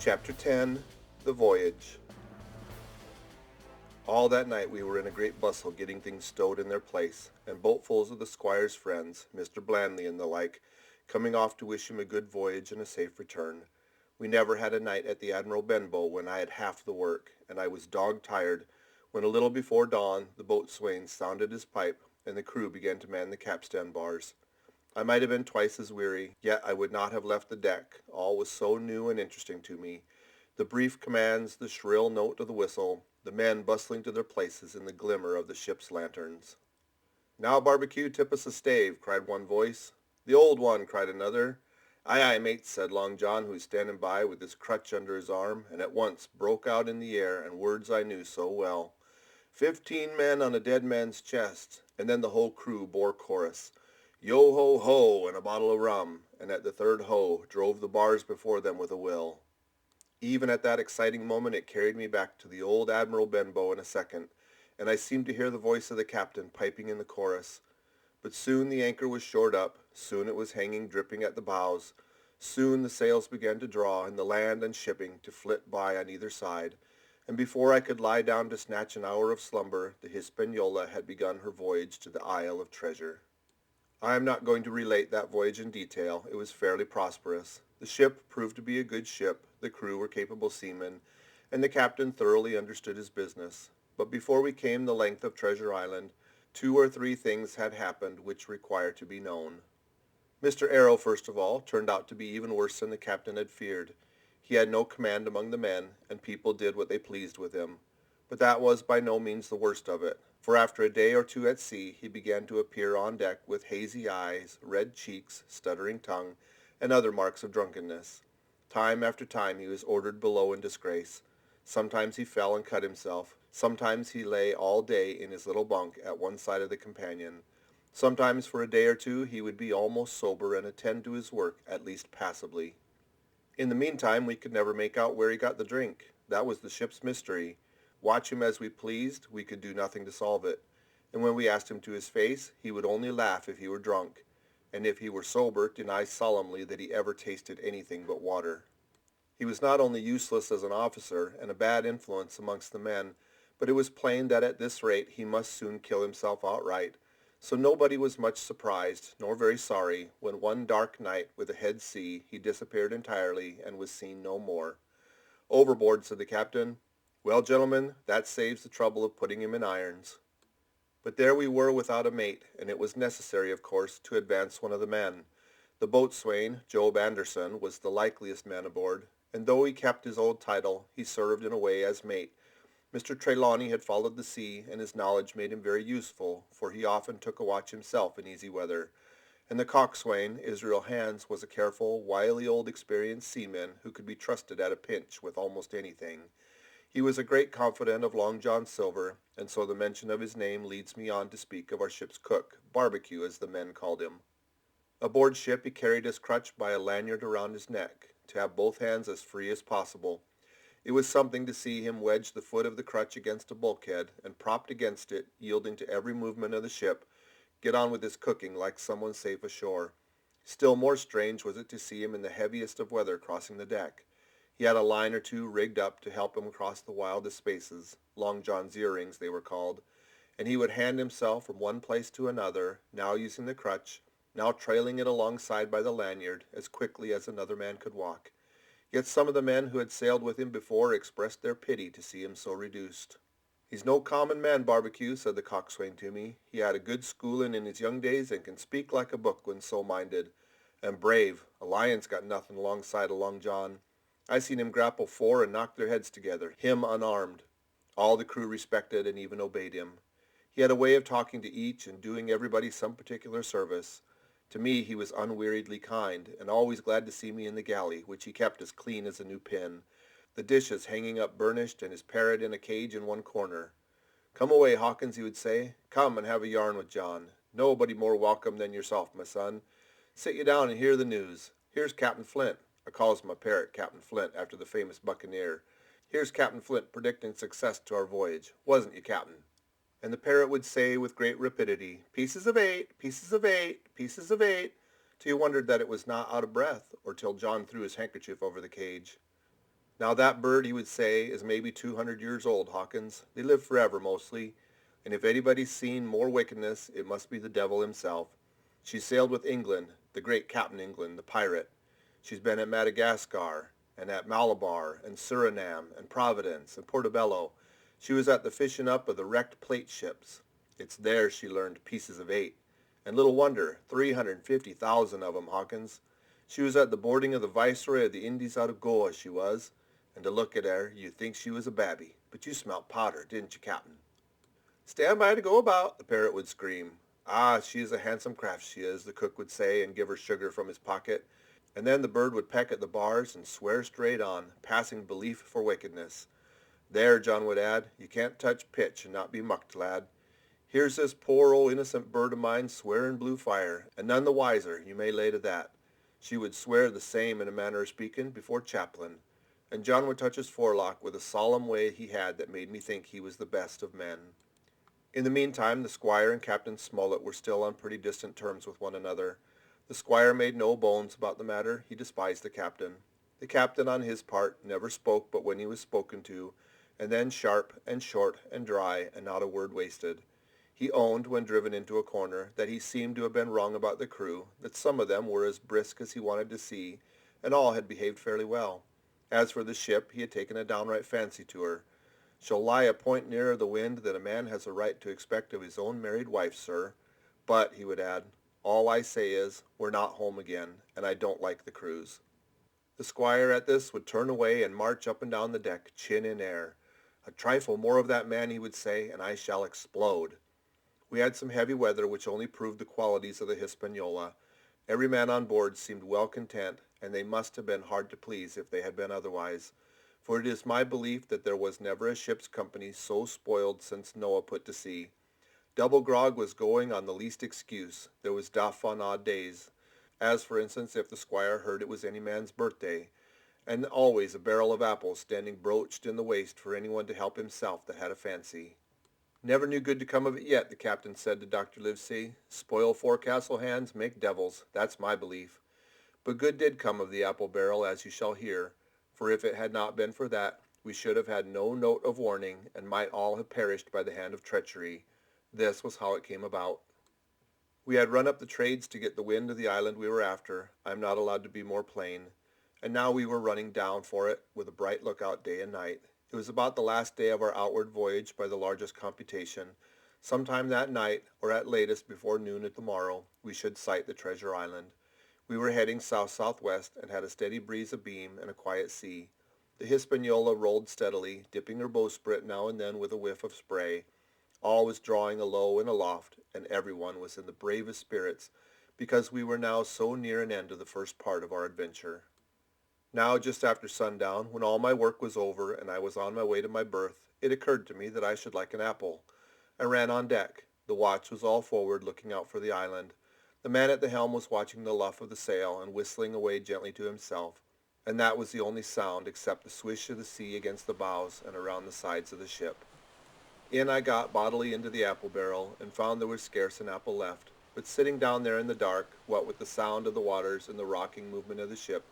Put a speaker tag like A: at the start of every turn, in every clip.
A: Chapter 10 The Voyage. All that night we were in a great bustle getting things stowed in their place, and boatfuls of the squire's friends, Mr. Blandley and the like, coming off to wish him a good voyage and a safe return. We never had a night at the Admiral Benbow when I had half the work, and I was dog-tired when a little before dawn the boatswain sounded his pipe, and the crew began to man the capstan bars. I might have been twice as weary, yet I would not have left the deck. All was so new and interesting to me. The brief commands, the shrill note of the whistle, the men bustling to their places in the glimmer of the ship's lanterns. "Now, Barbecue, tip us a stave," cried one voice. "The old one," cried another. "Aye, aye, mate," said Long John, who was standing by with his crutch under his arm, and at once broke out in the air in words I knew so well. 15 men on a dead man's chest, and then the whole crew bore chorus. Yo-ho-ho, and a bottle of rum, and at the third ho drove the bars before them with a will. Even at that exciting moment it carried me back to the old Admiral Benbow in a second, and I seemed to hear the voice of the captain piping in the chorus. But soon the anchor was shored up, soon it was hanging dripping at the bows, soon the sails began to draw and the land and shipping to flit by on either side, and before I could lie down to snatch an hour of slumber, the Hispaniola had begun her voyage to the Isle of Treasure. I am not going to relate that voyage in detail. It was fairly prosperous. The ship proved to be a good ship, the crew were capable seamen, and the captain thoroughly understood his business. But before we came the length of Treasure Island, 2 or 3 things had happened which require to be known. Mr. Arrow, first of all, turned out to be even worse than the captain had feared. He had no command among the men, and people did what they pleased with him. But that was by no means the worst of it, for after a day or 2 at sea he began to appear on deck with hazy eyes, red cheeks, stuttering tongue, and other marks of drunkenness. Time after time he was ordered below in disgrace. Sometimes he fell and cut himself. Sometimes he lay all day in his little bunk at one side of the companion. Sometimes for a day or 2 he would be almost sober and attend to his work, at least passably. In the meantime we could never make out where he got the drink. That was the ship's mystery. Watch him as we pleased, we could do nothing to solve it. And when we asked him to his face, he would only laugh if he were drunk, and if he were sober, deny solemnly that he ever tasted anything but water. He was not only useless as an officer and a bad influence amongst the men, but it was plain that at this rate he must soon kill himself outright. So nobody was much surprised, nor very sorry, when one dark night with a head sea he disappeared entirely and was seen no more. "Overboard," said the captain. "Well, gentlemen, that saves the trouble of putting him in irons." But there we were without a mate, and it was necessary, of course, to advance one of the men. The boatswain, Job Anderson, was the likeliest man aboard, and though he kept his old title, he served in a way as mate. Mr. Trelawney had followed the sea, and his knowledge made him very useful, for he often took a watch himself in easy weather. And the coxswain, Israel Hands, was a careful, wily old experienced seaman who could be trusted at a pinch with almost anything. He was a great confidant of Long John Silver, and so the mention of his name leads me on to speak of our ship's cook, Barbecue as the men called him. Aboard ship he carried his crutch by a lanyard around his neck, to have both hands as free as possible. It was something to see him wedge the foot of the crutch against a bulkhead, and propped against it, yielding to every movement of the ship, get on with his cooking like someone safe ashore. Still more strange was it to see him in the heaviest of weather crossing the deck. He had a line or 2 rigged up to help him across the wildest spaces, Long John's earrings they were called, and he would hand himself from one place to another, now using the crutch, now trailing it alongside by the lanyard, as quickly as another man could walk. Yet some of the men who had sailed with him before expressed their pity to see him so reduced. "He's no common man, Barbecue," said the coxswain to me. "He had a good schooling in his young days and can speak like a book when so minded. And brave. A lion's got nothing alongside of Long John. I seen him grapple 4 and knock their heads together, him unarmed." All the crew respected and even obeyed him. He had a way of talking to each and doing everybody some particular service. To me he was unweariedly kind, and always glad to see me in the galley, which he kept as clean as a new pin, the dishes hanging up burnished and his parrot in a cage in one corner. "Come away, Hawkins," he would say. "Come and have a yarn with John. Nobody more welcome than yourself, my son. Sit you down and hear the news. Here's Captain Flint." I calls my parrot Captain Flint after the famous buccaneer. "Here's Captain Flint predicting success to our voyage. Wasn't you, Captain?" And the parrot would say with great rapidity, "Pieces of 8, pieces of 8, pieces of 8, till you wondered that it was not out of breath, or till John threw his handkerchief over the cage. Now that bird, he would say, is maybe 200 years old, Hawkins. They live forever, mostly. And if anybody's seen more wickedness, it must be the devil himself. She sailed with England, the great Captain England, the pirate. She's been at Madagascar, and at Malabar, and Suriname, and Providence, and Portobello. She was at the fishing up of the wrecked plate ships. It's there she learned pieces of eight. And little wonder, 350,000 of 'em, Hawkins. She was at the boarding of the Viceroy of the Indies out of Goa, she was. And to look at her, you'd think she was a babby. But you smelt powder, didn't you, Captain? Stand by to go about, the parrot would scream. Ah, she is a handsome craft, she is, the cook would say, and give her sugar from his pocket. And then the bird would peck at the bars and swear straight on, passing belief for wickedness. There, John would add, you can't touch pitch and not be mucked, lad. Here's this poor old innocent bird of mine swearing blue fire, and none the wiser, you may lay to that. She would swear the same in a manner of speaking before chaplain. And John would touch his forelock with a solemn way he had that made me think he was the best of men. In the meantime, the squire and Captain Smollett were still on pretty distant terms with one another. The squire made no bones about the matter. He despised the captain. The captain, on his part, never spoke but when he was spoken to, and then sharp and short and dry, and not a word wasted. He owned, when driven into a corner, that he seemed to have been wrong about the crew, that some of them were as brisk as he wanted to see, and all had behaved fairly well. As for the ship, he had taken a downright fancy to her. She'll lie a point nearer the wind than a man has a right to expect of his own married wife, sir. But, he would add, all I say is, we're not home again, and I don't like the cruise. The squire at this would turn away and march up and down the deck, chin in air. A trifle more of that man, he would say, and I shall explode. We had some heavy weather which only proved the qualities of the Hispaniola. Every man on board seemed well content, and they must have been hard to please if they had been otherwise. For it is my belief that there was never a ship's company so spoiled since Noah put to sea. Double grog was going on the least excuse. There was duff on odd days, as for instance if the squire heard it was any man's birthday, and always a barrel of apples standing broached in the waist for anyone to help himself that had a fancy. Never knew good to come of it yet, the captain said to Dr. Livesey. Spoil forecastle hands, make devils. That's my belief. But good did come of the apple barrel, as you shall hear, for if it had not been for that, we should have had no note of warning, and might all have perished by the hand of treachery. This was how it came about. We had run up the trades to get the wind of the island we were after. I am not allowed to be more plain. And now we were running down for it, with a bright lookout day and night. It was about the last day of our outward voyage by the largest computation. Sometime that night, or at latest before noon at the morrow, we should sight the treasure island. We were heading south-southwest and had a steady breeze abeam and a quiet sea. The Hispaniola rolled steadily, dipping her bowsprit now and then with a whiff of spray. All was drawing alow and aloft, and everyone was in the bravest spirits, because we were now so near an end of the first part of our adventure. Now, just after sundown, when all my work was over and I was on my way to my berth, it occurred to me that I should like an apple. I ran on deck. The watch was all forward, looking out for the island. The man at the helm was watching the luff of the sail and whistling away gently to himself, and that was the only sound except the swish of the sea against the bows and around the sides of the ship. In I got bodily into the apple barrel, and found there was scarce an apple left. But sitting down there in the dark, what with the sound of the waters and the rocking movement of the ship,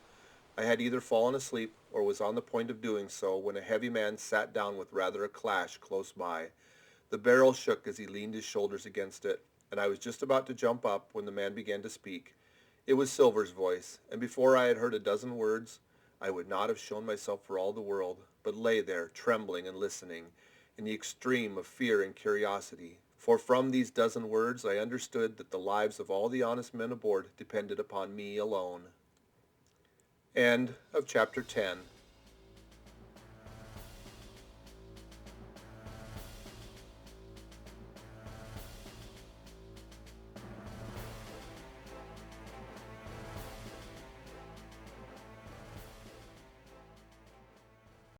A: I had either fallen asleep or was on the point of doing so when a heavy man sat down with rather a clash close by. The barrel shook as he leaned his shoulders against it, and I was just about to jump up when the man began to speak. It was Silver's voice, and before I had heard a dozen words, I would not have shown myself for all the world, but lay there, trembling and listening, in the extreme of fear and curiosity. For from these dozen words I understood that the lives of all the honest men aboard depended upon me alone. End of chapter 10.